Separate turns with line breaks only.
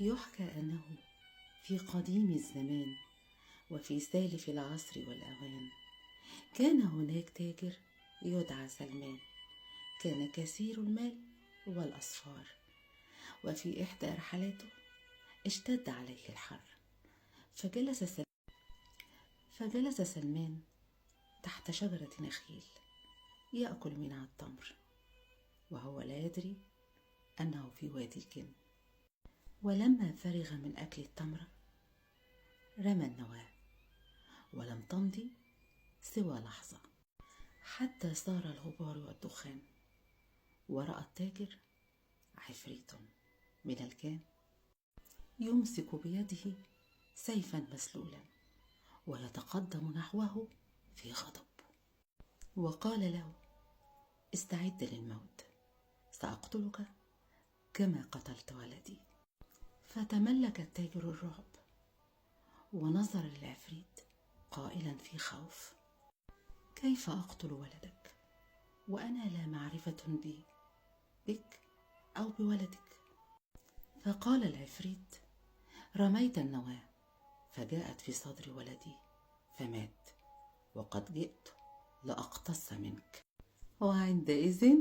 يحكى أنه في قديم الزمان وفي سالف العصر والأوان كان هناك تاجر يدعى سلمان. كان كثير المال والأسفار، وفي إحدى رحلاته اشتد عليه الحر، فجلس سلمان تحت شجرة نخيل يأكل منها التمر، وهو لا يدري أنه في وادي الجن. ولما فرغ من أكل التمر رمى النواة، ولم تمض سوى لحظة حتى صار الغبار والدخان، ورأى التاجر عفريت من الجان يمسك بيده سيفا مسلولا ويتقدم نحوه في غضب، وقال له: استعد للموت، سأقتلك كما قتلت ولدي. فتملك التاجر الرعب ونظر للعفريت قائلا في خوف: كيف أقتل ولدك وأنا لا معرفة بك أو بولدك؟ فقال العفريت: رميت النواة فجاءت في صدر ولدي فمات، وقد جئت لأقتص منك، وعندئذ